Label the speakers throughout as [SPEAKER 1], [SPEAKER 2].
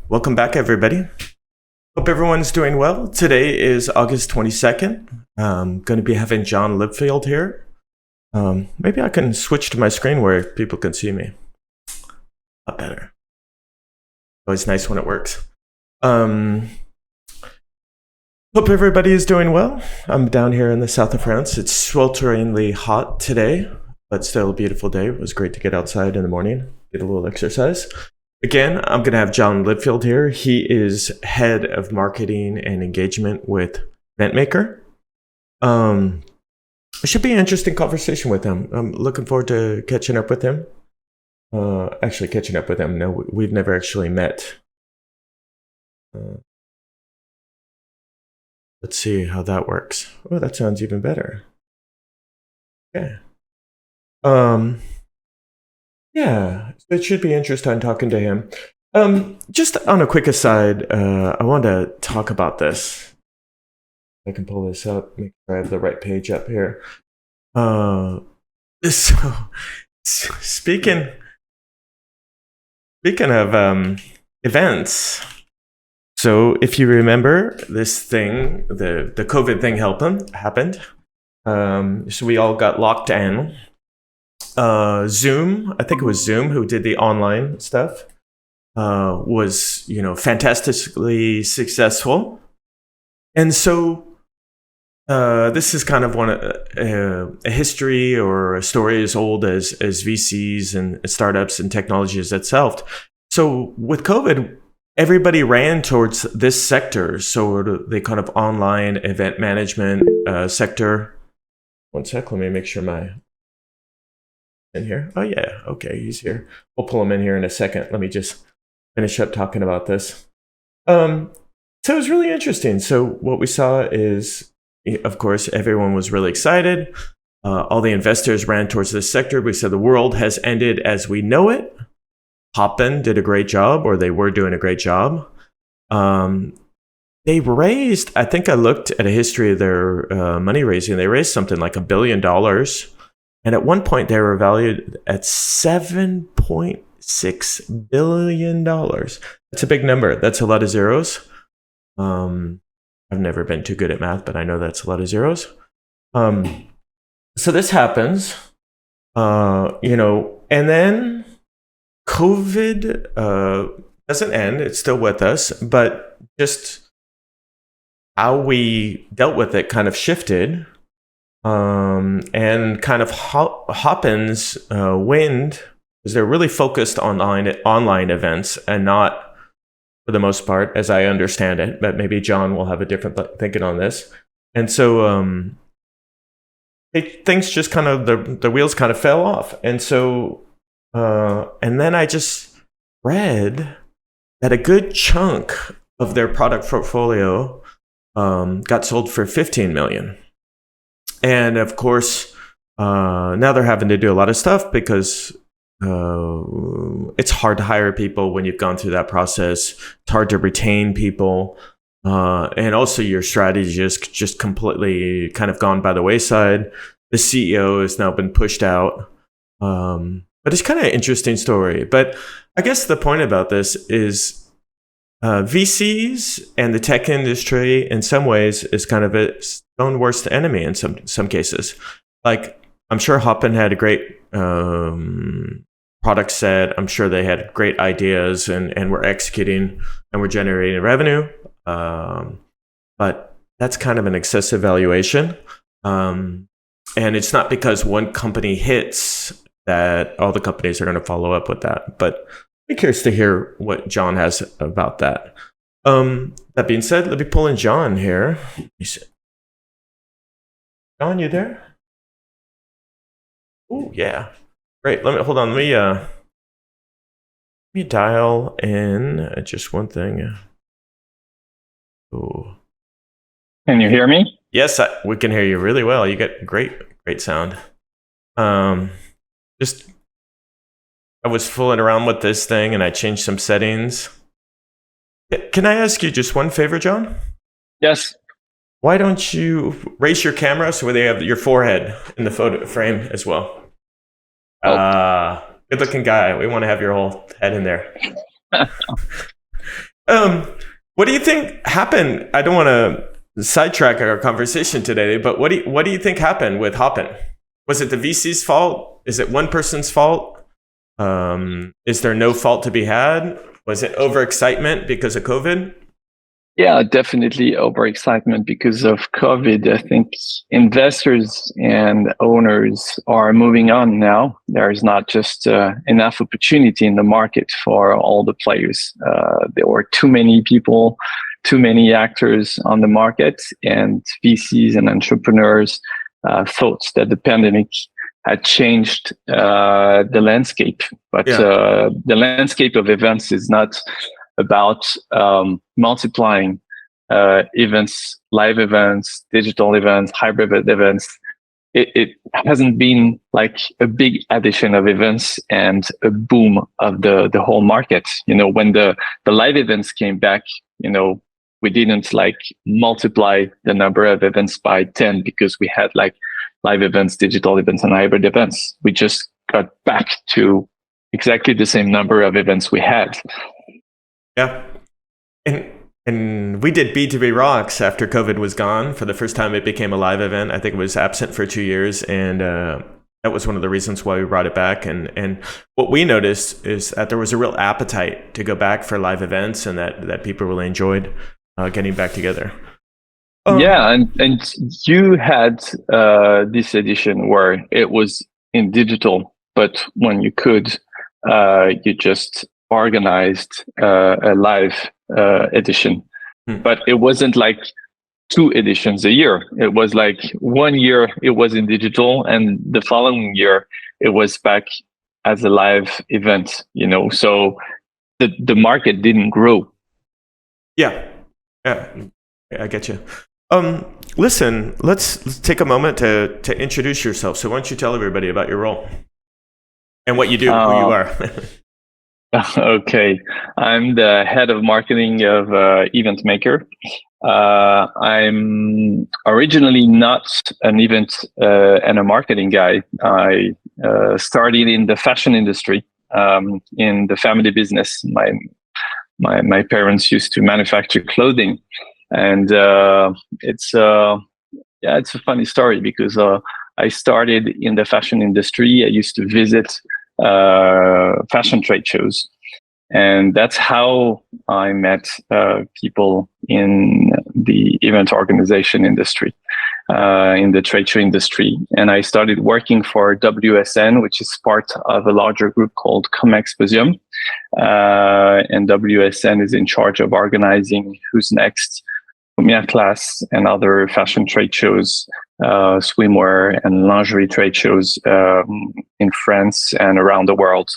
[SPEAKER 1] Welcome back, everybody. Hope everyone's doing well. Today is August 22nd. I'm going to be having Jon Lipfeld here. Maybe I can switch to my screen where people can see me. A lot better. Always nice when it works. Hope everybody is doing well. I'm down here in the south of France. It's swelteringly hot today, but still a beautiful day. It was great to get outside in the morning, get a little exercise. Again, I'm going to have Jon Lipfeld here. He is head of marketing and engagement with Eventmaker. It should be an interesting conversation with him. I'm looking forward to catching up with him. Actually, catching up with him. No, we've never actually met. Let's see how that works. Oh, that sounds even better. Okay. Yeah, it should be interesting talking to him. Just on a quick aside, I want to talk about this. I can pull this up, make sure I have the right page up here. So, speaking of events, so if you remember this thing, the COVID thing happened. So we all got locked in. Zoom, I think it was Zoom who did the online stuff, was, fantastically successful. And so this is kind of a history or a story as old as VCs and startups and technologies itself. So with COVID, everybody ran towards this sector. So the kind of online event management sector. One sec, let me make sure my... in here. Oh yeah, okay, he's here. We'll pull him in here in a second. Let me just finish up talking about this. So it was really interesting. So what we saw is, of course, everyone was really excited. All the investors ran towards this sector. We said the world has ended as we know it. Hopin did a great job, or they were doing a great job. They raised, I think I looked at a history of their money raising. They raised something like $1 billion. And at one point, they were valued at $7.6 billion. That's a big number. That's a lot of zeros. I've never been too good at math, but I know that's a lot of zeros. So this happens, and then COVID doesn't end. It's still with us, but just how we dealt with it kind of shifted. And kind of Hopin's wind, because they're really focused on online events and not, for the most part, as I understand it, but maybe Jon will have a different thinking on this. And so things just kind of, the wheels kind of fell off. And so, and then I just read that a good chunk of their product portfolio got sold for $15 million. And of course, now they're having to do a lot of stuff because it's hard to hire people when you've gone through that process. It's hard to retain people. And also your strategy is just completely kind of gone by the wayside. The CEO has now been pushed out. But it's kind of an interesting story. But I guess the point about this is VCs and the tech industry, in some ways, is kind of its own worst enemy in some cases. Like, I'm sure Hopin had a great product set. I'm sure they had great ideas and were executing and were generating revenue. But that's kind of an excessive valuation. And it's not because one company hits that all the companies are going to follow up with that. But I'm curious to hear what Jon has about that. That being said, let me pull in Jon here. Jon, you there? Oh yeah, great. Hold on. Let me dial in just one thing. Oh,
[SPEAKER 2] Can you hear me?
[SPEAKER 1] yes, we can hear you really well. You get great sound. Just. I was fooling around with this thing and I changed some settings. Can I ask you just one favor, Jon?
[SPEAKER 2] Yes.
[SPEAKER 1] Why don't you raise your camera so they have your forehead in the photo frame as well? Good looking guy. We want to have your whole head in there. Um, what do you think happened? I don't want to sidetrack our conversation today, but what do you think happened with Hopin? Was it the VC's fault? Is it one person's fault? Is there no fault to be had? Was it overexcitement because of COVID?
[SPEAKER 2] Yeah, definitely overexcitement because of COVID. I think investors and owners are moving on now. There is not just enough opportunity in the market for all the players. There were too many people, too many actors on the market, and VCs and entrepreneurs thought that the pandemic had changed the landscape. But the landscape of events is not about multiplying events, live events, digital events, hybrid events. It hasn't been like a big addition of events and a boom of the whole market. When the live events came back, we didn't like multiply the number of events by 10 because we had like live events, digital events, and hybrid events. We just got back to exactly the same number of events we had.
[SPEAKER 1] Yeah. And we did B2B Rocks after COVID was gone. For the first time, it became a live event. I think it was absent for 2 years. And that was one of the reasons why we brought it back. And what we noticed is that there was a real appetite to go back for live events and that people really enjoyed getting back together.
[SPEAKER 2] Yeah. And you had this edition where it was in digital, but when you could, you just organized a live edition, but it wasn't like 2 editions a year. It was like 1 year it was in digital, and the following year it was back as a live event. So the market didn't grow.
[SPEAKER 1] Yeah, I get you. Listen, let's take a moment to introduce yourself. So why don't you tell everybody about your role and what you do, who you are?
[SPEAKER 2] Okay, I'm the head of marketing of Eventmaker. I'm originally not an event and a marketing guy. I started in the fashion industry, in the family business. My parents used to manufacture clothing, and it's a funny story because I started in the fashion industry. I used to visit fashion trade shows, and that's how I met people in the event organization industry, in the trade show industry. And I started working for WSN, which is part of a larger group called Comexposium. And WSN is in charge of organizing Who's Next, Premiere Class, and other fashion trade shows, swimwear and lingerie trade shows in France and around the world.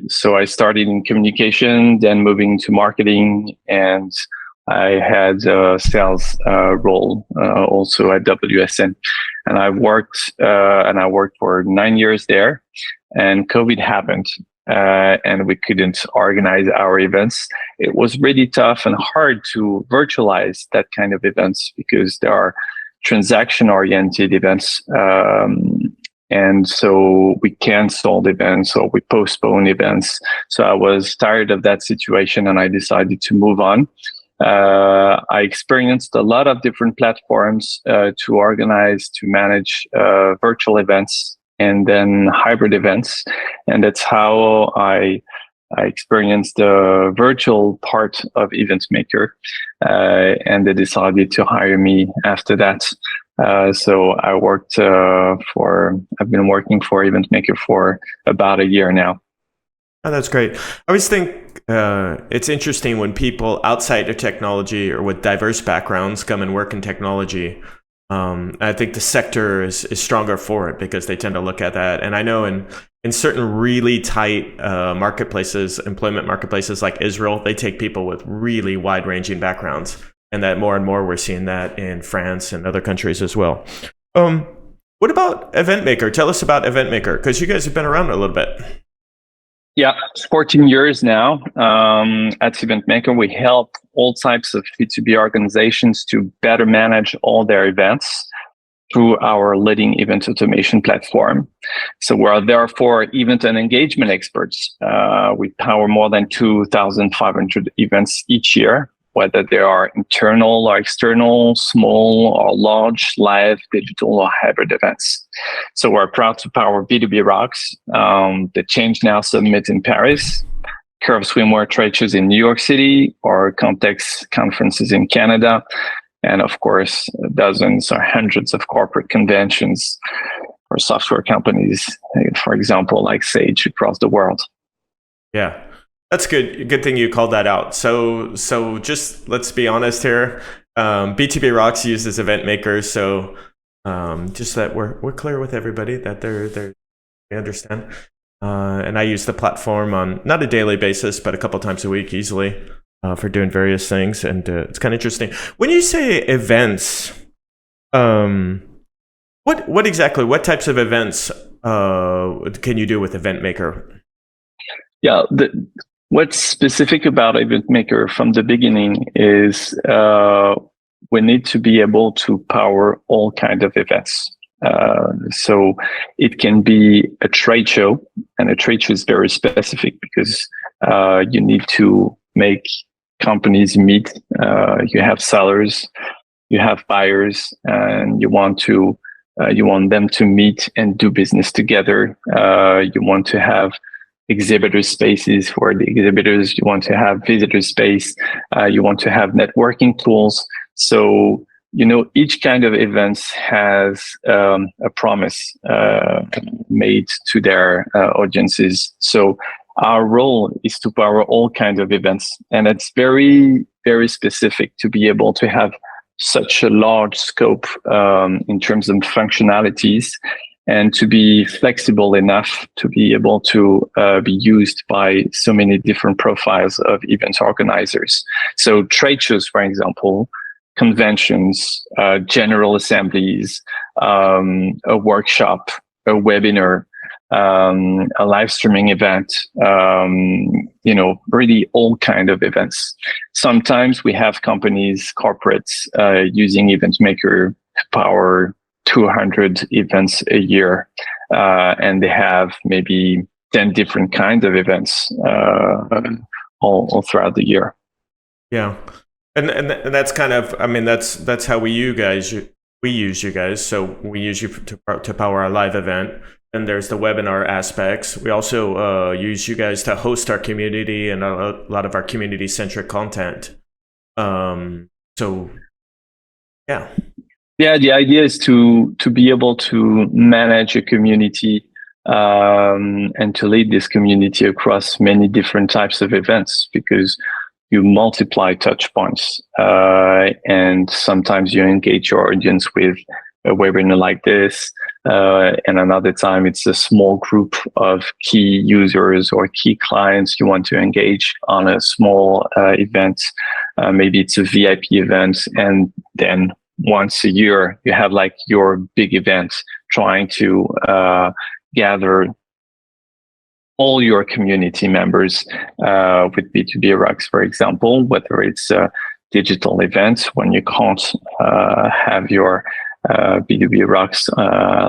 [SPEAKER 2] So I started in communication, then moving to marketing, and I had a sales role also at WSN. And I worked for 9 years there, and COVID happened. And we couldn't organize our events. It was really tough and hard to virtualize that kind of events because there are transaction-oriented events. And so we canceled events or we postponed events. So I was tired of that situation and I decided to move on. I experienced a lot of different platforms to organize, to manage virtual events and then hybrid events. And that's how I experienced the virtual part of Eventmaker. And they decided to hire me after that. So I've been working for Eventmaker for about a year now.
[SPEAKER 1] Oh, that's great. I always think it's interesting when people outside of technology or with diverse backgrounds come and work in technology. I think the sector is stronger for it because they tend to look at that. And I know in certain really tight employment marketplaces like Israel, they take people with really wide-ranging backgrounds. And that more and more we're seeing that in France and other countries as well. What about Eventmaker? Tell us about Eventmaker, because you guys have been around a little bit.
[SPEAKER 2] Yeah, 14 years now. At Eventmaker, we help all types of B2B organizations to better manage all their events. through our leading event automation platform. So we are therefore event and engagement experts. We power more than 2,500 events each year, whether they are internal or external, small or large, live, digital or hybrid events. So we're proud to power B2B Rocks, the Change Now Summit in Paris, Curve Swimwear trade shows in New York City, or Context conferences in Canada, and of course, dozens or hundreds of corporate conventions for software companies, for example, like Sage across the world.
[SPEAKER 1] Yeah, that's good. Good thing you called that out. So just let's be honest here. B2B Rocks uses Eventmaker, so just that we're clear with everybody that they understand. And I use the platform on not a daily basis, but a couple times a week easily for doing various things. And it's kind of interesting. When you say events, what types of events can you do with Eventmaker?
[SPEAKER 2] Yeah, what's specific about Eventmaker from the beginning is we need to be able to power all kinds of events. So it can be a trade show, and a trade show is very specific because you need to make companies meet. You have sellers, you have buyers, and you want them to meet and do business together. You want to have exhibitor spaces for the exhibitors. You want to have visitor space. You want to have networking tools. So each kind of events has a promise made to their audiences. So our role is to power all kinds of events, and it's very, very specific to be able to have such a large scope in terms of functionalities, and to be flexible enough to be able to be used by so many different profiles of event organizers. So trade shows, for example, conventions, general assemblies, a workshop, a webinar, a live streaming event, really all kind of events. Sometimes we have companies, corporates, using Eventmaker to power 200 events a year, and they have maybe 10 different kinds of events all throughout the year.
[SPEAKER 1] Yeah. And that's kind of, that's how we use you guys. So we use you to power our live event. And there's the webinar aspects. We also use you guys to host our community and a lot of our community-centric content. So, yeah.
[SPEAKER 2] Yeah, the idea is to be able to manage a community and to lead this community across many different types of events, because you multiply touch points, and sometimes you engage your audience with a webinar like this, and another time it's a small group of key users or key clients you want to engage on a small event. Maybe it's a VIP event, and then once a year you have like your big event, trying to gather all your community members with B2B Rocks, for example, whether it's a digital event when you can't have your B2B Rocks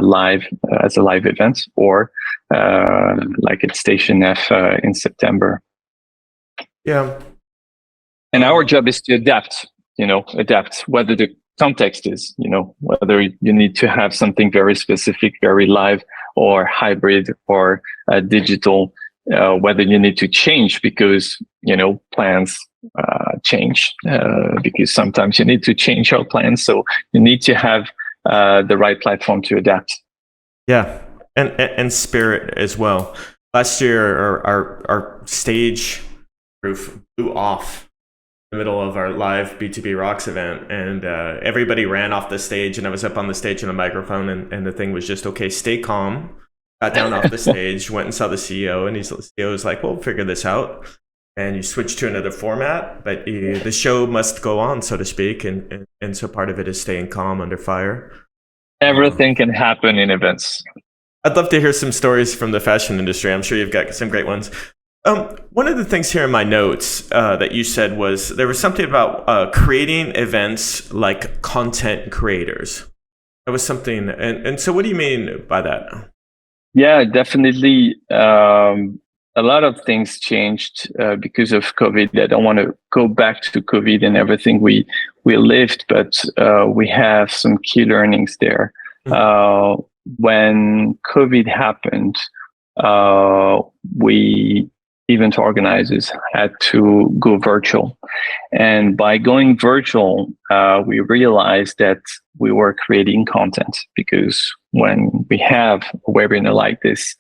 [SPEAKER 2] live as a live event, or like at Station F in September.
[SPEAKER 1] Yeah.
[SPEAKER 2] And our job is to adapt whether the context is, whether you need to have something very specific, very live, or hybrid, or digital, whether you need to change because, plans change, because sometimes you need to change your plans. So you need to have the right platform to adapt.
[SPEAKER 1] Yeah. And spirit as well. Last year, our stage roof blew off the middle of our live B2B Rocks event, and everybody ran off the stage, and I was up on the stage on a microphone, and the thing was just, okay, stay calm. Got down off the stage, went and saw the CEO, and the CEO was like, we'll figure this out. And you switch to another format, but the show must go on, so to speak, and so part of it is staying calm under fire.
[SPEAKER 2] Everything can happen in events.
[SPEAKER 1] I'd love to hear some stories from the fashion industry. I'm sure you've got some great ones. One of the things here in my notes that you said was there was something about creating events like content creators. That was something. And so what do you mean by that?
[SPEAKER 2] Yeah, definitely. A lot of things changed because of COVID. I don't want to go back to COVID and everything we lived, but we have some key learnings there. Uh, when COVID happened, we event organizers had to go virtual. And by going virtual, we realized that we were creating content, because when we have a webinar like this,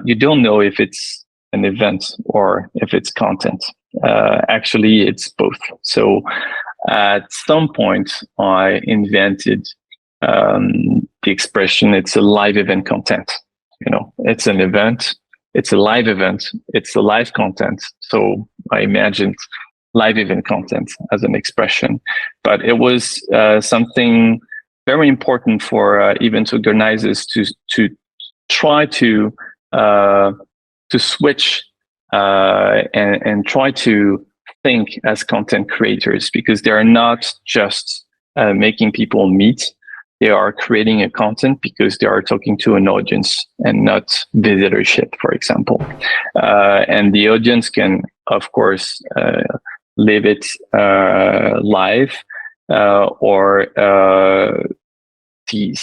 [SPEAKER 2] you don't know if it's an event or if it's content. Actually, it's both. So at some point, I invented the expression, it's a live event content. It's an event, it's a live event, it's a live content. So I imagined live event content as an expression, but it was something very important for event organizers to try to switch and try to think as content creators, because they are not just making people meet. They are creating a content because they are talking to an audience and not visitorship, for example. And the audience can, of course, live it live or see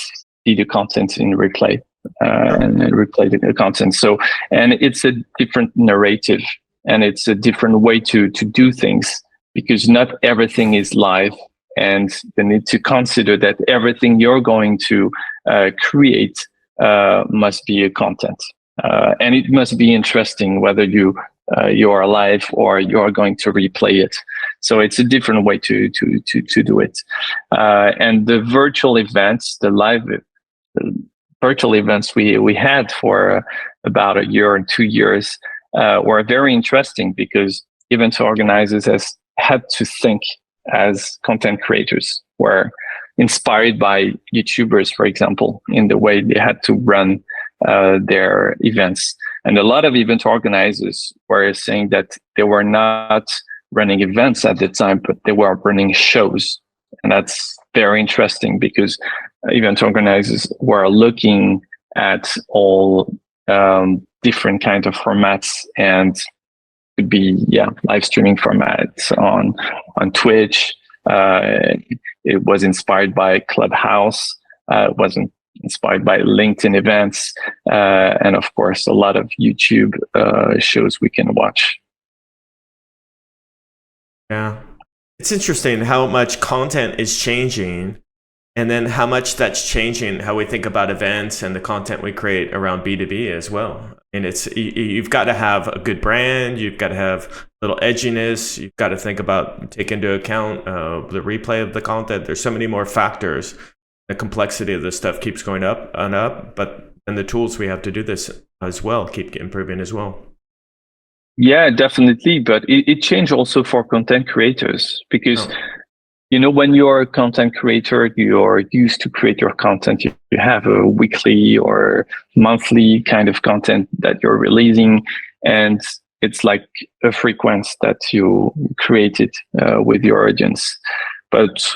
[SPEAKER 2] the content in replay and replay the content. So, and it's a different narrative, and it's a different way to do things, because not everything is live. And you need to consider that everything you're going to create must be a content, and it must be interesting, whether you are live or you are going to replay it. So it's a different way to do it. And the virtual events, the virtual events we had for about a year and 2 years were very interesting, because event organizers had to think as content creators, were inspired by YouTubers, for example, in the way they had to run their events. And a lot of event organizers were saying that they were not running events at the time, but they were running shows. And that's very interesting, because event organizers were looking at all different kinds of formats, and could be live streaming formats on Twitch. It was inspired by Clubhouse. It was inspired by LinkedIn events, and of course a lot of YouTube shows we can watch.
[SPEAKER 1] Yeah, it's interesting how much content is changing, and then how much that's changing how we think about events and the content we create around B2B as well. And you've got to have a good brand, you've got to have a little edginess, you've got to think about, take into account the replay of the content. There's so many more factors. The complexity of this stuff keeps going up and up, but then the tools we have to do this as well keep improving as well.
[SPEAKER 2] Yeah, definitely. But it changed also for content creators, because when you're a content creator, you're used to create your content. You have a weekly or monthly kind of content that you're releasing, and it's like a frequency that you created with your audience. But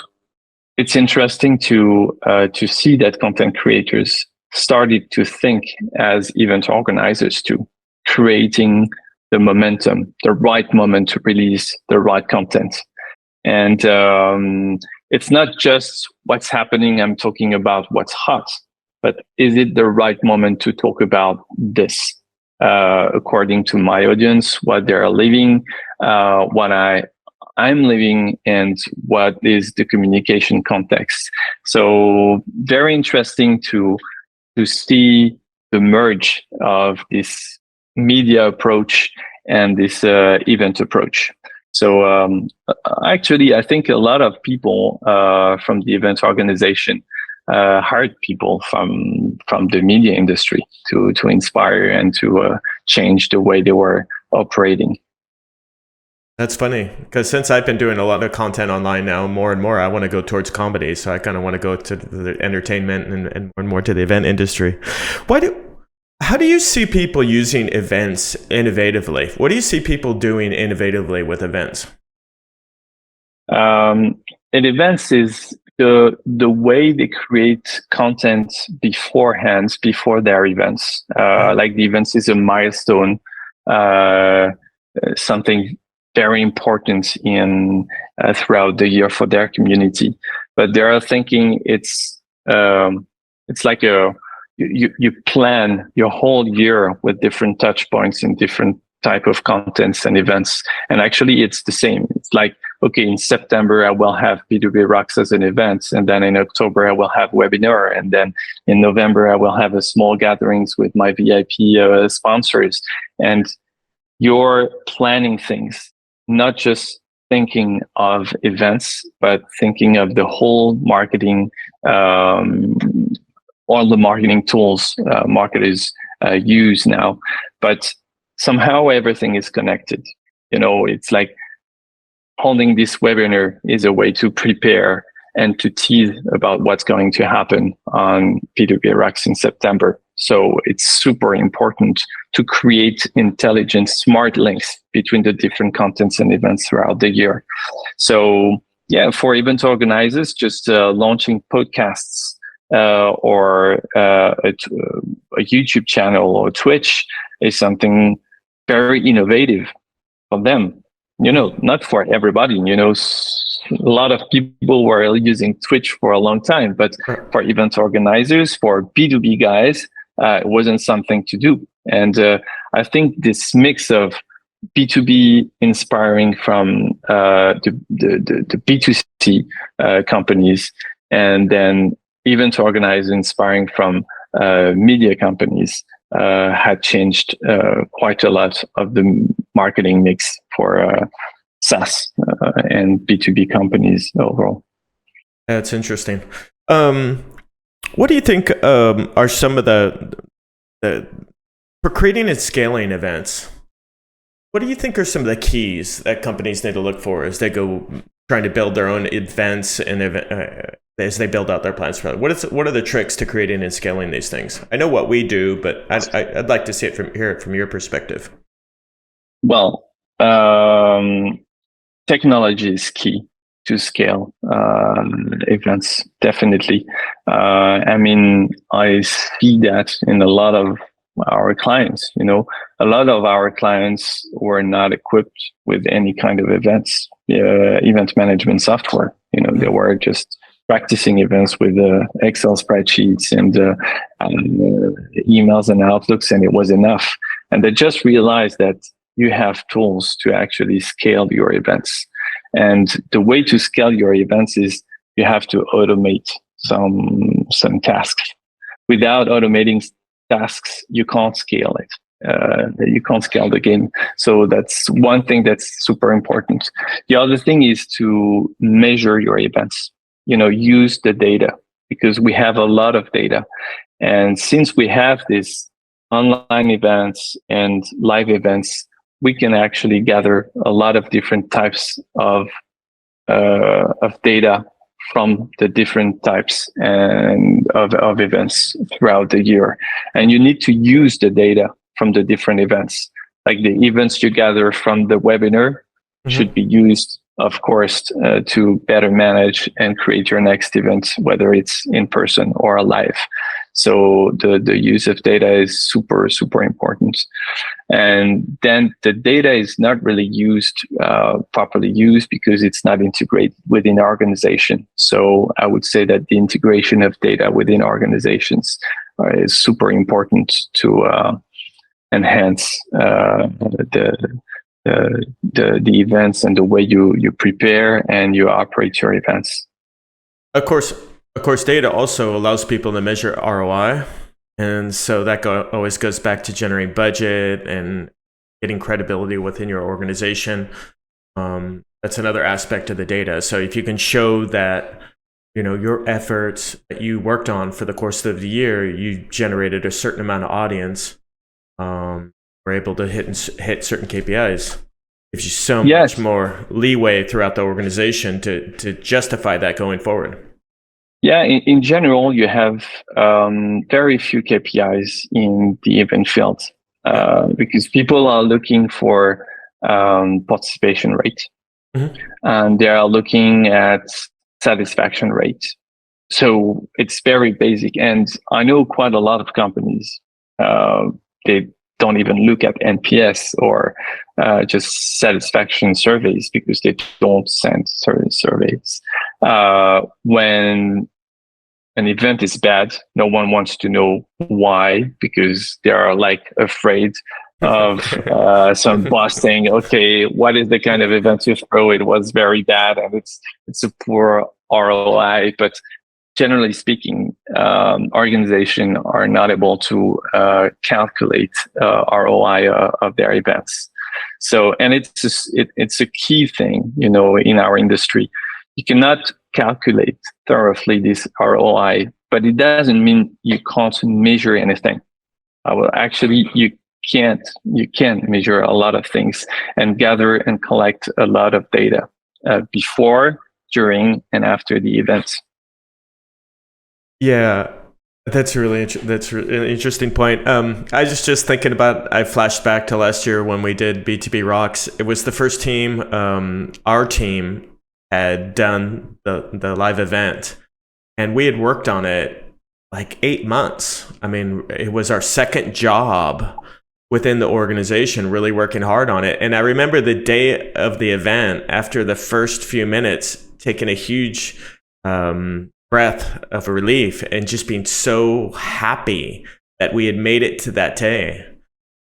[SPEAKER 2] it's interesting to see that content creators started to think as event organizers too, creating the momentum, the right moment to release the right content. And it's not just what's happening. I'm talking about what's hot, but is it the right moment to talk about this according to my audience, what they're living, what I'm living, and what is the communication context? So very interesting to see the merge of this media approach and this event approach. So actually, I think a lot of people from the event organization hired people from the media industry to inspire and to change the way they were operating.
[SPEAKER 1] That's funny, because since I've been doing a lot of content online now, more and more, I want to go towards comedy. So I kind of want to go to the entertainment and more and more to the event industry. How do you see people using events innovatively? What do you see people doing innovatively with events?
[SPEAKER 2] And events is the way they create content beforehand, before their events. Like the events is a milestone, something very important in throughout the year for their community. But they are thinking it's like you plan your whole year with different touch points and different type of contents and events. And actually it's the same. It's like, okay, in September, I will have B2B Rocks as an event. And then in October, I will have webinar. And then in November, I will have a small gatherings with my VIP sponsors. And you're planning things, not just thinking of events, but thinking of the whole marketing, all the marketing tools marketers use now. But somehow everything is connected. It's like holding this webinar is a way to prepare and to tease about what's going to happen on B2B Rocks in September. So it's super important to create intelligent, smart links between the different contents and events throughout the year. So yeah, for event organizers, just launching podcasts or a YouTube channel or Twitch is something very innovative for them. Not for everybody. A lot of people were using Twitch for a long time, but for event organizers, for B2B guys, it wasn't something to do. And I think this mix of B2B inspiring from the B2C companies, and then event organizers inspiring from media companies had changed quite a lot of the marketing mix for SaaS and B2B companies overall.
[SPEAKER 1] That's interesting. What do you think are some of the for creating and scaling events? What do you think are some of the keys that companies need to look for as they go trying to build their own events and as they build out their plans for it? What are the tricks to creating and scaling these things? I know what we do, but I'd like to see it hear it from your perspective.
[SPEAKER 2] Well, technology is key to scale events, definitely. I see that in a lot of our clients. A lot of our clients were not equipped with any kind of event management software. They were just practicing events with Excel spreadsheets and emails and outlooks, and it was enough. And they just realized that you have tools to actually scale your events. And the way to scale your events is you have to automate some tasks. Without automating tasks, you can't scale it. You can't scale the game. So that's one thing that's super important. The other thing is to measure your events. Use the data, because we have a lot of data. And since we have these online events and live events, we can actually gather a lot of different types of data from the different types and of events throughout the year. And you need to use the data from the different events. Like the events you gather from the webinar should be used, of course, to better manage and create your next event, whether it's in person or live. So the use of data is super, super important. And then the data is not really properly used because it's not integrated within our organization. So I would say that the integration of data within organizations is super important to enhance the events and the way you prepare and you operate your events.
[SPEAKER 1] Of course, data also allows people to measure ROI. And so that always goes back to generating budget and getting credibility within your organization. That's another aspect of the data. So if you can show that, your efforts that you worked on for the course of the year, you generated a certain amount of audience, were able to hit certain KPIs, gives you so much more leeway throughout the organization to justify that going forward.
[SPEAKER 2] Yeah, in general, you have very few KPIs in the event field because people are looking for participation rate, and they are looking at satisfaction rate. So it's very basic. And I know quite a lot of companies, they don't even look at NPS or just satisfaction surveys because they don't send certain surveys. When an event is bad, no one wants to know why, because they are like afraid of some boss saying, okay, what is the kind of event you throw? It was very bad and it's a poor ROI. But generally speaking, organizations are not able to calculate ROI of their events. So, and it's a key thing, in our industry. You cannot calculate thoroughly this ROI, but it doesn't mean you can't measure anything. You can measure a lot of things and gather and collect a lot of data before, during, and after the event.
[SPEAKER 1] Yeah, that's an interesting point. I was just thinking about, I flashed back to last year when we did B2B Rocks. It was the first team, our team had done the live event, and we had worked on it like 8 months. I mean, it was our second job within the organization, really working hard on it. And I remember the day of the event, after the first few minutes, taking a huge breath of relief and just being so happy that we had made it to that day.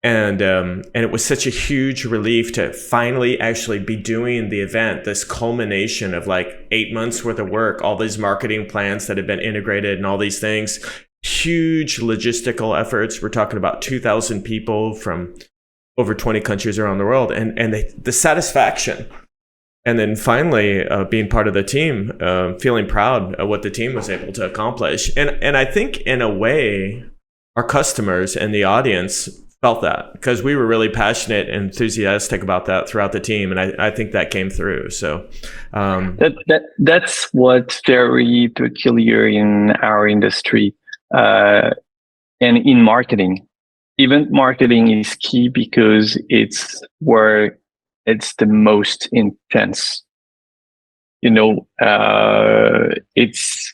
[SPEAKER 1] And it was such a huge relief to finally actually be doing the event, this culmination of like 8 months worth of work, all these marketing plans that have been integrated and all these things, huge logistical efforts. We're talking about 2,000 people from over 20 countries around the world, and the satisfaction. And then finally, being part of the team, feeling proud of what the team was able to accomplish. And I think in a way, our customers and the audience felt that, because we were really passionate and enthusiastic about that throughout the team. And I think that came through. So
[SPEAKER 2] that's what's very peculiar in our industry and in marketing. Event marketing is key because it's where it's the most intense. It's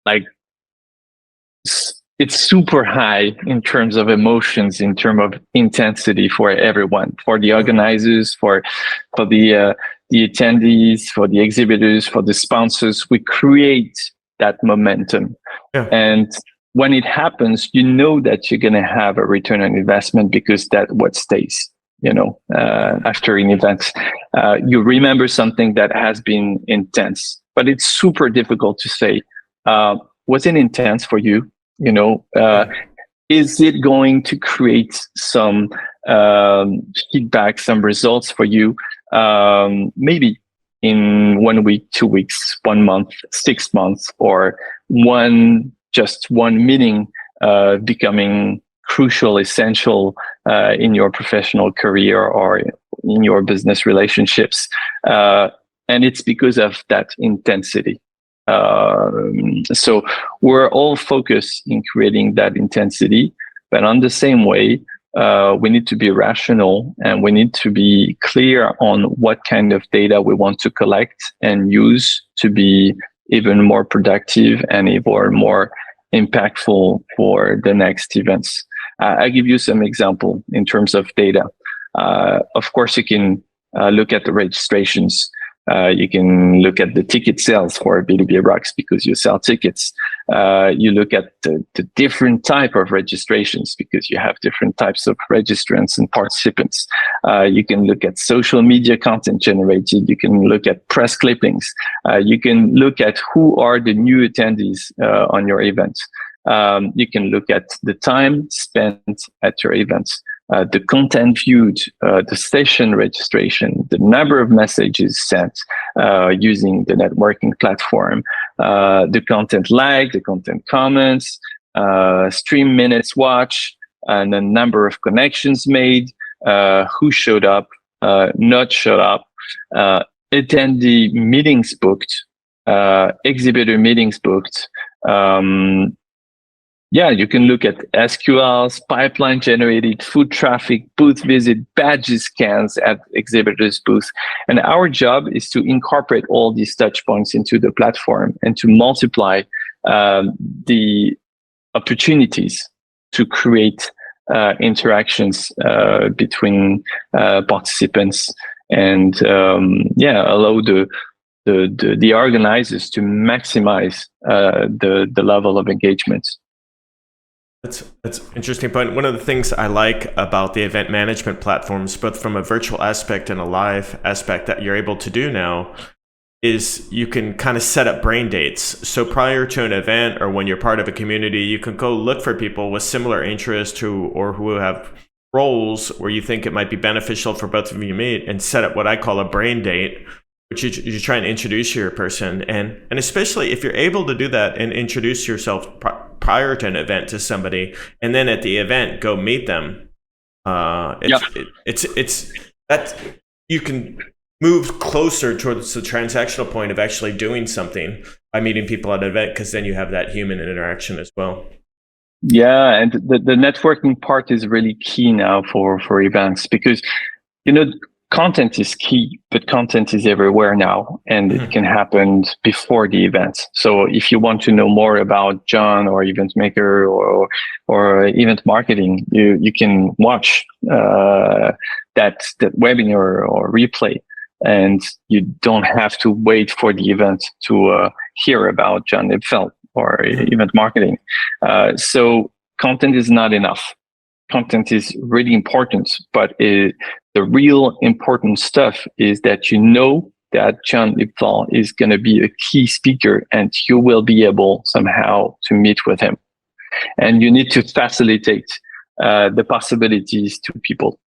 [SPEAKER 2] like, it's super high in terms of emotions, in terms of intensity for everyone, for the organizers, for the attendees, for the exhibitors, for the sponsors. We create that momentum. Yeah. And when it happens, that you're going to have a return on investment, because that's what stays. After an event, you remember something that has been intense, but it's super difficult to say, was it intense for you? Is it going to create some feedback, some results for you? Maybe in 1 week, 2 weeks, 1 month, 6 months, or one meeting becoming crucial, essential in your professional career or in your business relationships. And it's because of that intensity. So we're all focused in creating that intensity, but on the same way, we need to be rational, and we need to be clear on what kind of data we want to collect and use to be even more productive and even more impactful for the next events. I'll give you some example in terms of data. Of course, you can look at the registrations. You can look at the ticket sales for B2B Rocks because you sell tickets. You look at the different type of registrations because you have different types of registrants and participants. You can look at social media content generated. You can look at press clippings. You can look at who are the new attendees on your event. You can look at the time spent at your events. The content viewed, the session registration, the number of messages sent using the networking platform, the content like, the content comments, stream minutes watched, and the number of connections made, who showed up, not showed up, attendee meetings booked, exhibitor meetings booked. yeah, you can look at SQLs, pipeline generated, foot traffic, booth visit, badges scans at exhibitors' booth. And our job is to incorporate all these touch points into the platform and to multiply the opportunities to create interactions between participants and allow the organizers to maximize the level of engagement.
[SPEAKER 1] That's an interesting point. One of the things I like about the event management platforms, both from a virtual aspect and a live aspect that you're able to do now, is you can kind of set up brain dates. So prior to an event or when you're part of a community, you can go look for people with similar interests who have roles where you think it might be beneficial for both of you to meet, and set up what I call a brain date, which you try and introduce your person. And especially if you're able to do that and introduce yourself prior to an event to somebody, and then at the event go meet them, it's that you can move closer towards the transactional point of actually doing something by meeting people at an event, because then you have that human interaction as well.
[SPEAKER 2] Yeah, and the networking part is really key now for events, because content is key, but content is everywhere now, and it can happen before the event. So if you want to know more about Jon or Eventmaker or event marketing, you can watch that webinar or replay, and you don't have to wait for the event to hear about Jon Lipfeld or event marketing. So content is not enough. Content is really important, but the real important stuff is that that Jon Lipfeld is going to be a key speaker, and you will be able somehow to meet with him. And you need to facilitate the possibilities to people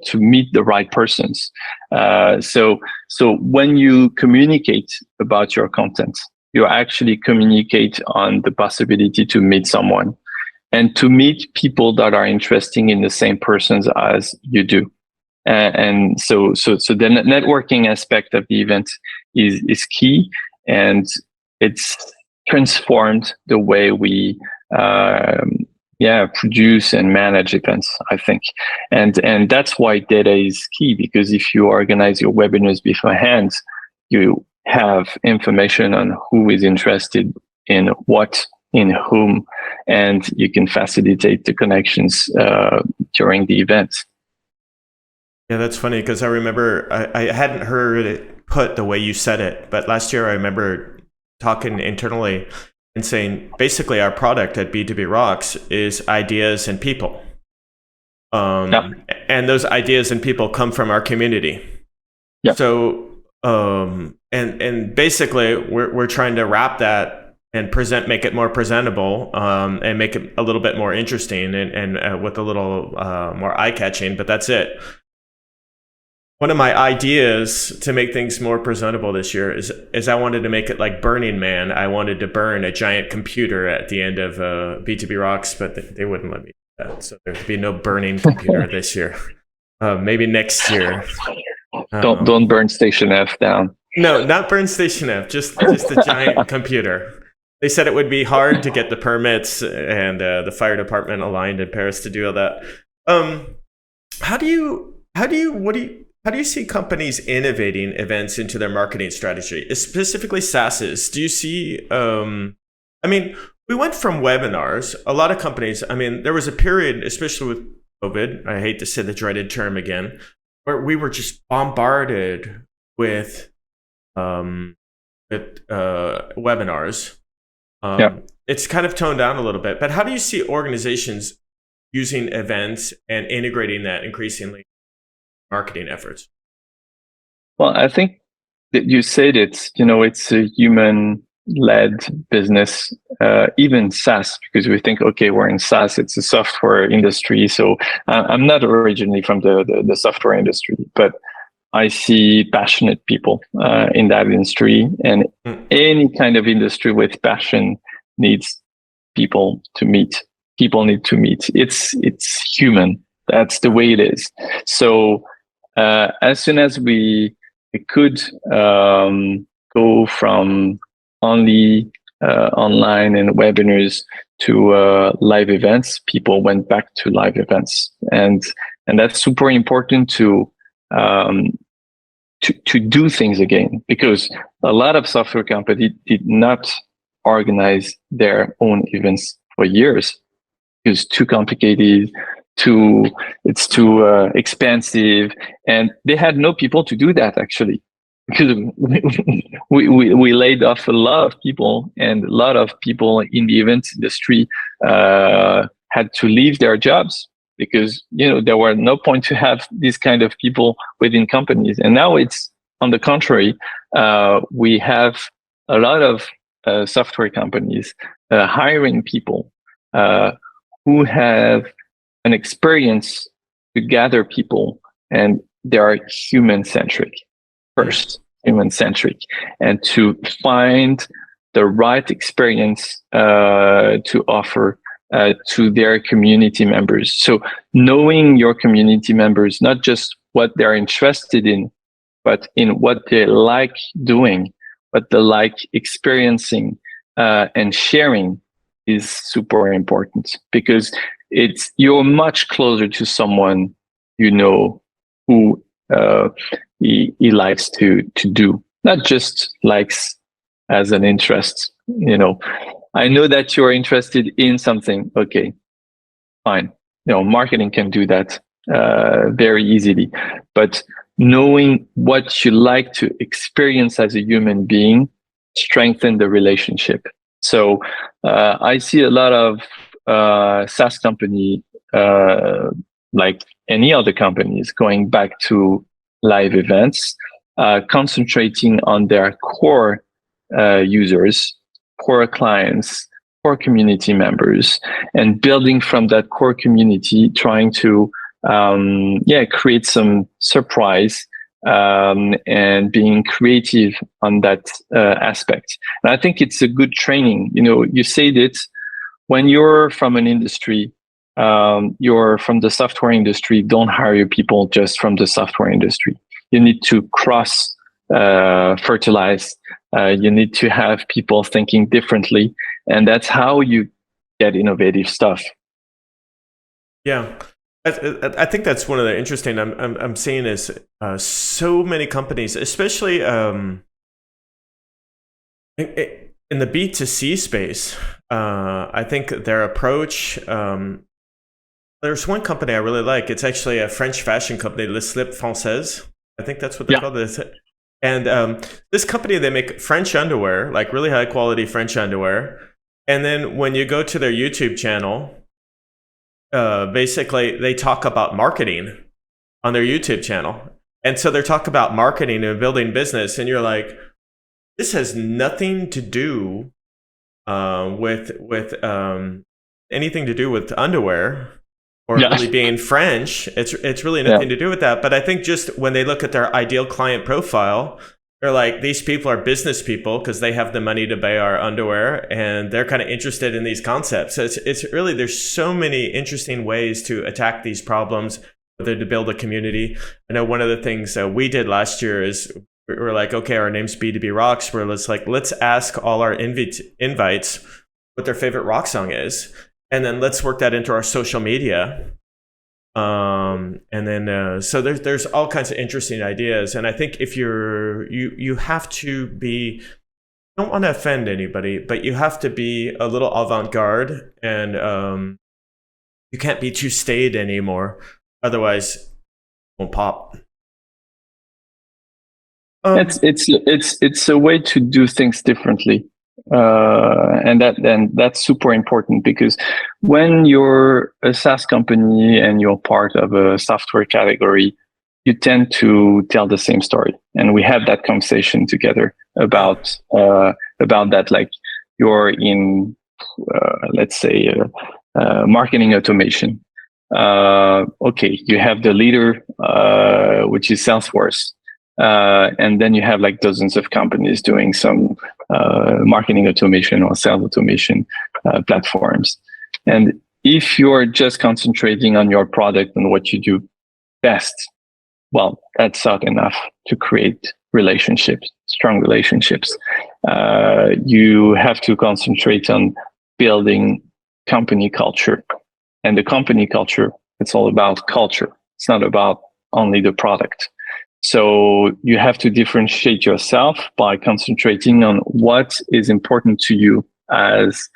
[SPEAKER 2] to meet the right persons. So when you communicate about your content, you actually communicate on the possibility to meet someone and to meet people that are interested in the same persons as you do. And so the networking aspect of the event is key, and it's transformed the way we produce and manage events, I think. And that's why data is key, because if you organize your webinars beforehand, you have information on who is interested in what, in whom, and you can facilitate the connections during the event.
[SPEAKER 1] Yeah, that's funny, because I remember I hadn't heard it put the way you said it, but last year I remember talking internally and saying basically our product at B2B Rocks is ideas and people. And those ideas and people come from our community. Yeah. So and basically we're trying to wrap that and make it more presentable, and make it a little bit more interesting and with a little more eye-catching, but that's it. One of my ideas to make things more presentable this year is I wanted to make it like Burning Man. I wanted to burn a giant computer at the end of B2B Rocks, but they wouldn't let me do that. So there'd be no burning computer this year. Maybe next year.
[SPEAKER 2] Don't burn Station F down.
[SPEAKER 1] No, not burn Station F, just a giant computer. They said it would be hard to get the permits and the fire department aligned in Paris to do all that. How do you see companies innovating events into their marketing strategy, specifically SaaSes? Do you see, we went from webinars, a lot of companies, there was a period, especially with COVID, I hate to say the dreaded term again, where we were just bombarded with webinars. It's kind of toned down a little bit, but how do you see organizations using events and integrating that increasingly marketing efforts?
[SPEAKER 2] Well, I think that you said it's a human-led business, even SaaS, because we think, okay, we're in SaaS, it's a software industry. So I'm not originally from the software industry, but I see passionate people in that industry, and any kind of industry with passion needs people to meet. People need to meet. It's human. That's the way it is. So as soon as we could go from only online and webinars to live events, people went back to live events, and that's super important to do things again, because a lot of software companies did not organize their own events for years. It's too complicated, it's too expensive, and they had no people to do that actually, because we laid off a lot of people, and a lot of people in the event industry had to leave their jobs, because there were no point to have these kind of people within companies. And now it's on the contrary. We have a lot of software companies hiring people who have an experience to gather people, and they are human-centric first, human-centric, and to find the right experience to offer to their community members. So knowing your community members, not just what they're interested in, but in what they like doing, what they like experiencing and sharing, is super important, because you're much closer to someone who he likes to do, not just likes as an interest. I know that you're interested in something. Okay, fine. Marketing can do that very easily, but knowing what you like to experience as a human being strengthen the relationship. So I see a lot of SaaS company, like any other companies, going back to live events, concentrating on their core users, core clients, core community members, and building from that core community, trying to create some surprise and being creative on that aspect. And I think it's a good training. You said it, when you're from an industry, you're from the software industry, don't hire people just from the software industry. You need to cross fertilize. You need to have people thinking differently, and that's how you get innovative stuff.
[SPEAKER 1] Yeah, I think that's one of the interesting I'm seeing is so many companies, especially in the B2C space. I think their approach. There's one company I really like. It's actually a French fashion company, Le Slip Française. I think that's what they call this. And this company, they make French underwear, like really high quality French underwear. And then when you go to their YouTube channel, basically they talk about marketing on their YouTube channel. And so they're talking about marketing and building business. And you're like, this has nothing to do with anything to do with underwear or really being French. It's really nothing to do with that. But I think just when they look at their ideal client profile, they're like, these people are business people because they have the money to buy our underwear, and they're kind of interested in these concepts. So it's really, there's so many interesting ways to attack these problems, whether to build a community. I know one of the things we did last year is we're like, okay, our name's B2B Rocks. Let's ask all our invites what their favorite rock song is. And then let's work that into our social media. And then so there's all kinds of interesting ideas. And I think if you have to be, don't want to offend anybody, but you have to be a little avant-garde, and you can't be too staid anymore. Otherwise, it won't pop.
[SPEAKER 2] It's a way to do things differently. And that's super important, because when you're a SaaS company and you're part of a software category, you tend to tell the same story. And we have that conversation together about that. Like, you're in, let's say, marketing automation. Okay, you have the leader, which is Salesforce. And then you have like dozens of companies doing some marketing automation or sales automation platforms. And if you're just concentrating on your product and what you do best, well, that's not enough to create relationships, strong relationships. you have to concentrate on building company culture. And the company culture, it's all about culture. It's not about only the product. So you have to differentiate yourself by concentrating on what is important to you as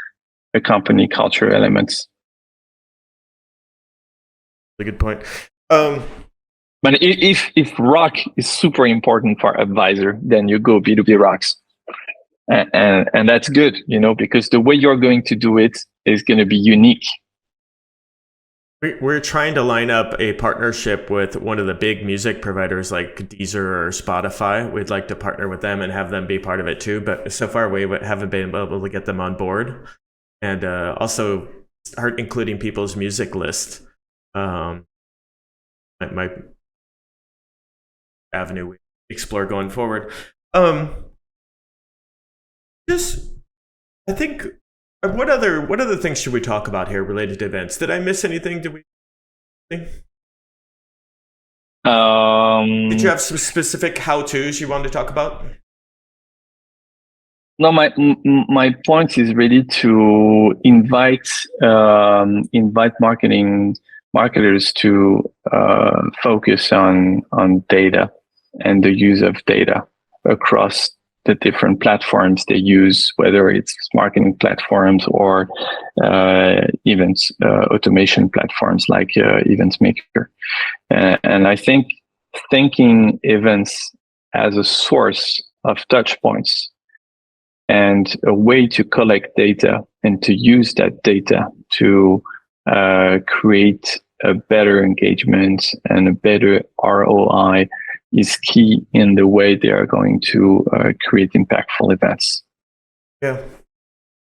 [SPEAKER 2] a company culture elements.
[SPEAKER 1] A good point.
[SPEAKER 2] But if rock is super important for advisor, then you go B2B rocks. And that's good, because the way you're going to do it is going to be unique.
[SPEAKER 1] We're trying to line up a partnership with one of the big music providers like Deezer or Spotify. We'd like to partner with them and have them be part of it too. But so far, we haven't been able to get them on board. And also start including people's music list. My avenue we explore going forward. I think what other things should we talk about here related to events? Did I miss anything? Did you have some specific how-tos you wanted to talk about?
[SPEAKER 2] No, my point is really to invite marketers to focus on data and the use of data across the different platforms they use, whether it's marketing platforms or events automation platforms like Eventmaker. And I think thinking events as a source of touch points and a way to collect data and to use that data to create a better engagement and a better ROI is key in the way they are going to create impactful events.
[SPEAKER 1] Yeah.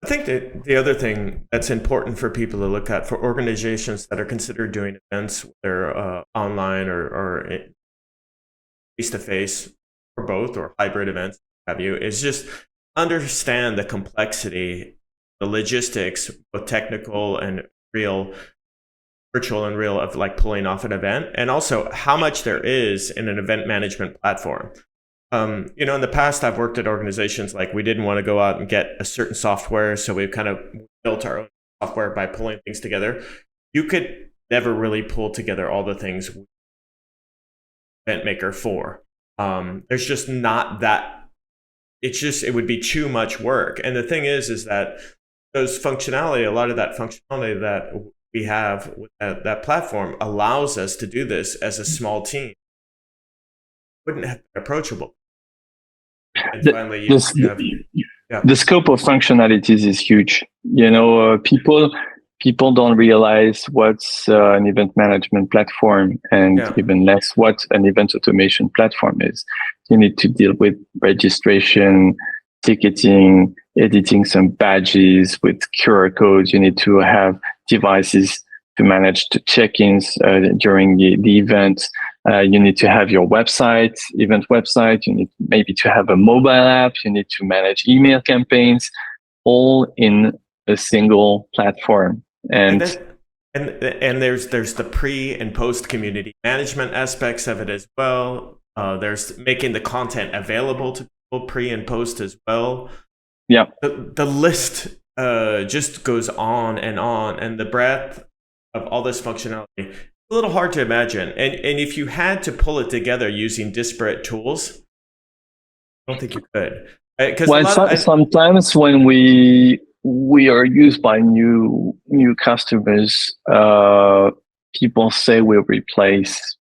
[SPEAKER 1] I think that the other thing that's important for people to look at for organizations that are considered doing events, whether online or face-to-face or both or hybrid events, have you, is just understand the complexity, the logistics, both technical and real, virtual and real, of like pulling off an event, and also how much there is in an event management platform. In the past, I've worked at organizations like we didn't want to go out and get a certain software, so we've kind of built our own software by pulling things together. You could never really pull together all the things Eventmaker for. There's just not that. It would be too much work. And the thing is that a lot of that functionality that we have with that platform allows us to do this as a small team. Wouldn't have been approachable. And finally,
[SPEAKER 2] the scope of functionalities is huge. People don't realize what's an event management platform, and even less what an event automation platform is. You need to deal with registration, ticketing, editing some badges with QR codes. You need to have devices to manage the check-ins during the event. You need to have your event website. You need maybe to have a mobile app. You need to manage email campaigns, all in a single platform. And
[SPEAKER 1] there's the pre and post community management aspects of it as well. There's making the content available to people pre and post as well.
[SPEAKER 2] Yeah,
[SPEAKER 1] the list just goes on, and the breadth of all this functionality, it's a little hard to imagine. And if you had to pull it together using disparate tools, I don't think you could.
[SPEAKER 2] Sometimes when we are used by new customers, people say we'll replace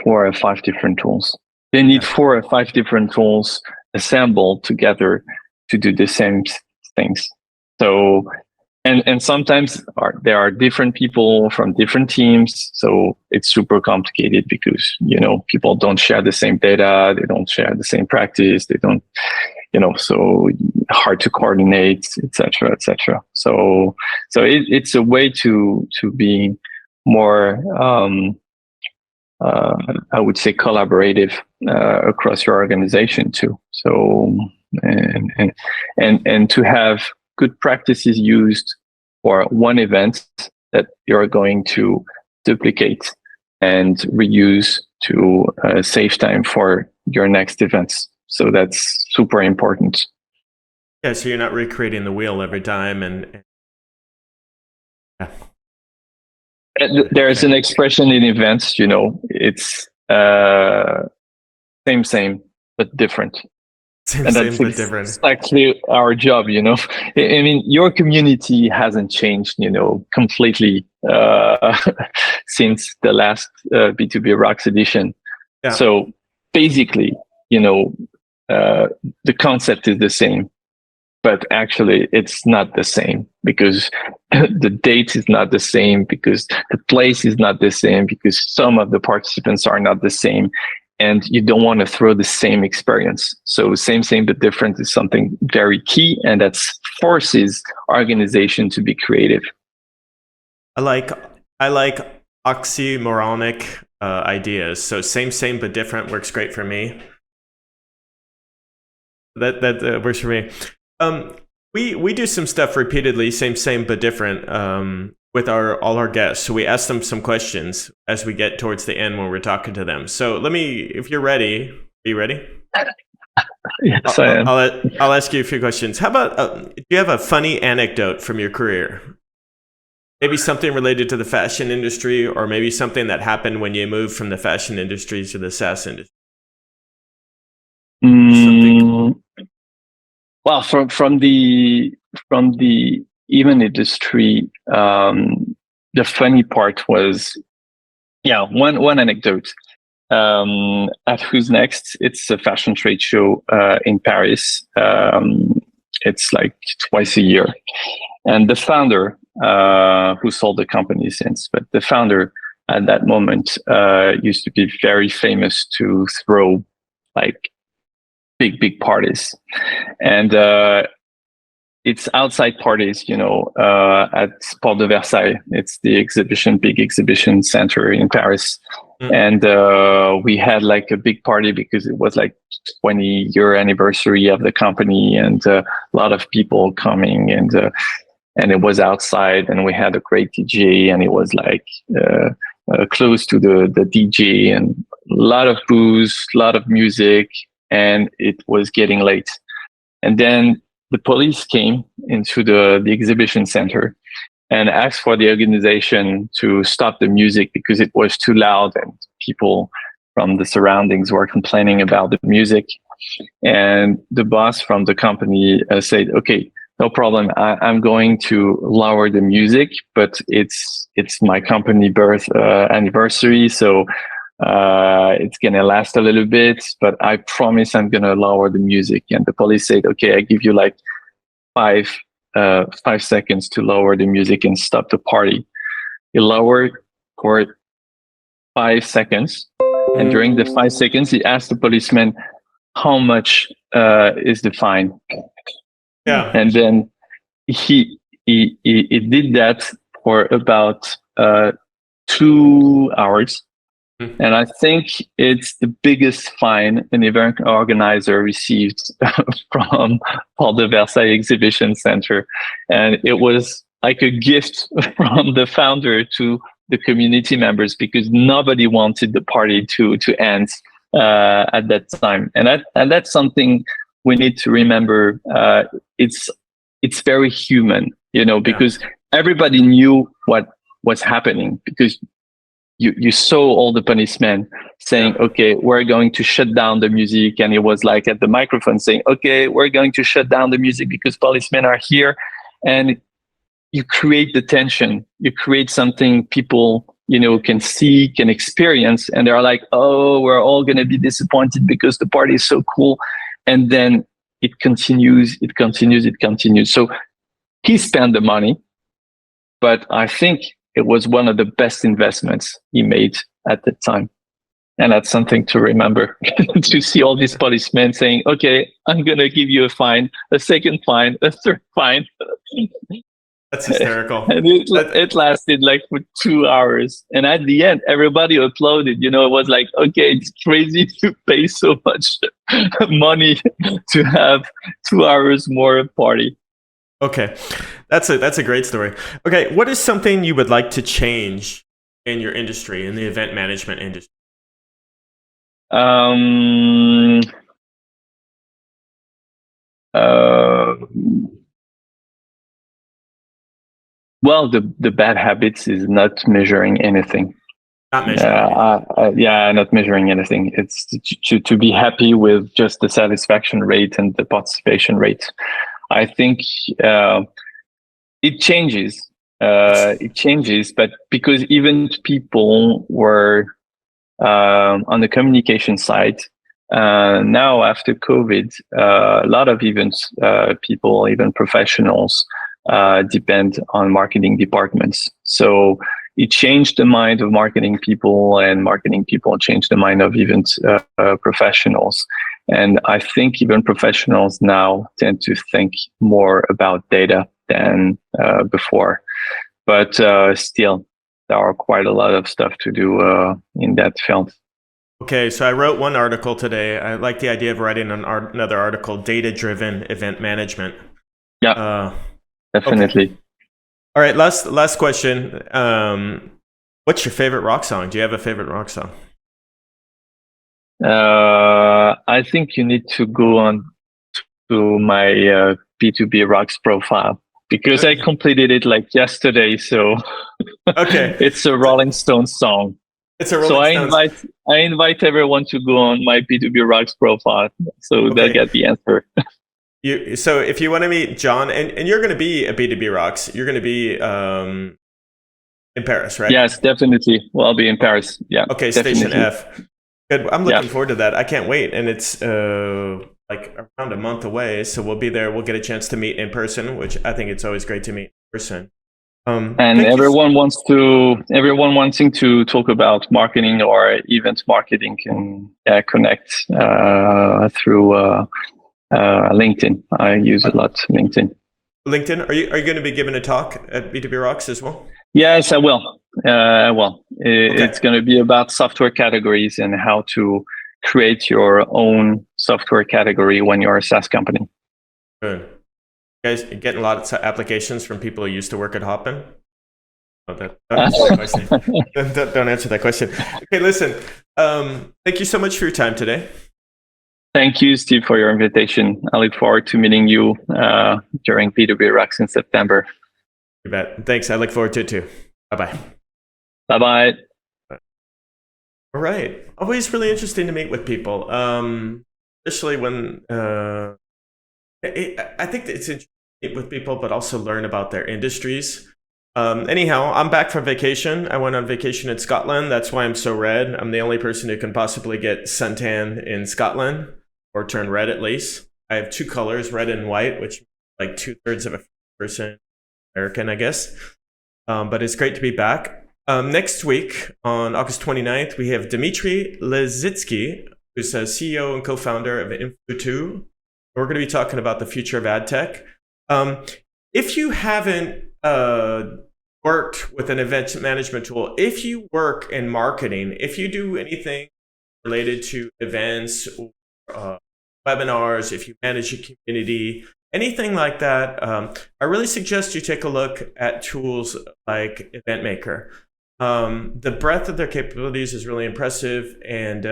[SPEAKER 2] 4 or 5 different tools. They need 4 or 5 different tools assembled together to do the same things. So, and sometimes there are different people from different teams. So it's super complicated because, people don't share the same data. They don't share the same practice. They don't, so hard to coordinate, etc., etc. So it's a way to be more, I would say, collaborative across your organization too. So and to have good practices used for one event that you're going to duplicate and reuse to save time for your next events. So that's super important.
[SPEAKER 1] Yeah, so you're not recreating the wheel every time, and yeah.
[SPEAKER 2] There's an expression in events, it's same, but different. And
[SPEAKER 1] Same
[SPEAKER 2] that's
[SPEAKER 1] but different.
[SPEAKER 2] exactly our job. I mean, your community hasn't changed, completely since the last B2B Rocks edition.
[SPEAKER 1] Yeah.
[SPEAKER 2] So basically, the concept is the same, but actually it's not the same because the date is not the same, because the place is not the same, because some of the participants are not the same, and you don't want to throw the same experience. So same but different is something very key, and that forces organization to be creative.
[SPEAKER 1] I like oxymoronic ideas. So same but different works great for me. That works for me. We do some stuff repeatedly, same but different, with all our guests. So we ask them some questions as we get towards the end when we're talking to them. So if you're ready, are you ready?
[SPEAKER 2] Yes, I am.
[SPEAKER 1] I'll ask you a few questions. How about do you have a funny anecdote from your career? Maybe something related to the fashion industry, or maybe something that happened when you moved from the fashion industry to the SaaS industry.
[SPEAKER 2] Well, from the event industry, the funny part was, one anecdote. At Who's Next, it's a fashion trade show in Paris. It's like twice a year, and the founder, who sold the company since, but the founder at that moment used to be very famous to throw like big parties, and it's outside parties, at Porte de Versailles. It's the big exhibition center in Paris. And we had like a big party because it was like 20-year anniversary of the company, and a lot of people coming, and it was outside, and we had a great DJ, and it was like close to the DJ, and a lot of booze, a lot of music, and it was getting late. And then the police came into the exhibition center and asked for the organization to stop the music because it was too loud, and people from the surroundings were complaining about the music. And the boss from the company said, "Okay, no problem. I'm going to lower the music, but it's my company birth anniversary, so it's gonna last a little bit, but I promise I'm gonna lower the music." And the police said, "Okay, I give you like 5 seconds to lower the music and stop the party." He lowered for 5 seconds, and during the 5 seconds, he asked the policeman, "How much is the fine?"
[SPEAKER 1] Yeah.
[SPEAKER 2] And then he did that for about 2 hours. And I think it's the biggest fine an event organizer received from Porte de Versailles Exhibition Center. And it was like a gift from the founder to the community members, because nobody wanted the party to end at that time. And that's something we need to remember. It's very human, because everybody knew what was happening, because you saw all the policemen saying, "Okay, we're going to shut down the music." And it was like at the microphone saying, "Okay, we're going to shut down the music because policemen are here." And you create the tension. You create something people, can see, can experience. And they're like, "Oh, we're all going to be disappointed because the party is so cool." And then it continues. So he spent the money, but I think it was one of the best investments he made at the time. And that's something to remember. To see all these policemen saying, "Okay, I'm going to give you a fine, a second fine, a third fine."
[SPEAKER 1] That's hysterical.
[SPEAKER 2] And it lasted like for 2 hours. And at the end, everybody applauded. It was like, okay, it's crazy to pay so much money to have 2 hours more party.
[SPEAKER 1] Okay, that's a great story. Okay, what is something you would like to change in your industry, in the event management industry?
[SPEAKER 2] well, the bad habits is not measuring anything.
[SPEAKER 1] Not measuring.
[SPEAKER 2] Not measuring anything. It's to be happy with just the satisfaction rate and the participation rate. I think it changes. It changes, but because event people were on the communication side, now after COVID, a lot of events people, even professionals, depend on marketing departments. So it changed the mind of marketing people, and marketing people changed the mind of event professionals. And I think event professionals now tend to think more about data than before. But still, there are quite a lot of stuff to do in that field.
[SPEAKER 1] Okay, so I wrote one article today. I like the idea of writing another article, data-driven event management.
[SPEAKER 2] Yeah, definitely.
[SPEAKER 1] Okay. All right, last question. What's your favorite rock song? Do you have a favorite rock song?
[SPEAKER 2] I think you need to go on to my B2B Rocks profile, because I completed it like yesterday. So
[SPEAKER 1] okay,
[SPEAKER 2] it's a Rolling Stones song.
[SPEAKER 1] It's a Rolling
[SPEAKER 2] Stones. I invite everyone to go on my B2B Rocks profile, so they'll get the answer.
[SPEAKER 1] So if you want to meet Jon, and you're going to be at B2B Rocks, you're going to be in Paris, right?
[SPEAKER 2] Yes, definitely. Well, I'll be in Paris. Yeah.
[SPEAKER 1] Okay,
[SPEAKER 2] definitely.
[SPEAKER 1] Station F. Good. I'm looking forward to that. I can't wait, and it's like around a month away, so we'll be there. We'll get a chance to meet in person, which I think it's always great to meet in person.
[SPEAKER 2] And everyone wanting to talk about marketing or event marketing can connect through LinkedIn. I use a lot LinkedIn.
[SPEAKER 1] LinkedIn. Are you going to be giving a talk at B2B Rocks as well?
[SPEAKER 2] Yes, I will. It's going to be about software categories and how to create your own software category when you're a SaaS company.
[SPEAKER 1] Good. You guys getting a lot of applications from people who used to work at Hopin? Oh, don't answer that question. Don't answer that question. Okay, listen. Thank you so much for your time today.
[SPEAKER 2] Thank you, Steve, for your invitation. I look forward to meeting you during B2B Rocks in September.
[SPEAKER 1] You bet. Thanks. I look forward to it too. Bye-bye.
[SPEAKER 2] Bye-bye.
[SPEAKER 1] All right. Always really interesting to meet with people, especially when I think it's interesting to meet with people, but also learn about their industries. Anyhow, I'm back from vacation. I went on vacation in Scotland. That's why I'm so red. I'm the only person who can possibly get suntan in Scotland, or turn red at least. I have two colors, red and white, which like 2/3 of a person, American, I guess. But it's great to be back. Next week, on August 29th, we have Dmitry Lezitsky, who's a CEO and co-founder of Info2. We're going to be talking about the future of ad tech. If you haven't worked with an event management tool, if you work in marketing, if you do anything related to events or webinars, if you manage a community, anything like that, I really suggest you take a look at tools like Eventmaker. The breadth of their capabilities is really impressive. And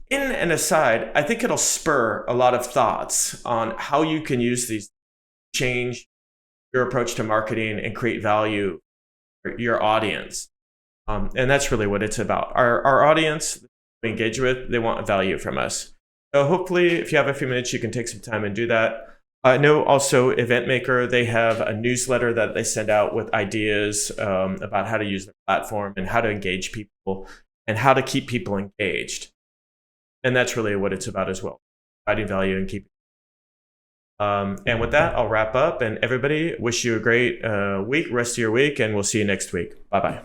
[SPEAKER 1] in an aside, I think it'll spur a lot of thoughts on how you can use these to change your approach to marketing and create value for your audience. And that's really what it's about. Our audience we engage with, they want value from us. So hopefully, if you have a few minutes, you can take some time and do that. I know also Eventmaker, they have a newsletter that they send out with ideas about how to use the platform and how to engage people and how to keep people engaged. And that's really what it's about as well, providing value and keeping. And with that, I'll wrap up. And everybody, wish you a great week, rest of your week, and we'll see you next week. Bye-bye.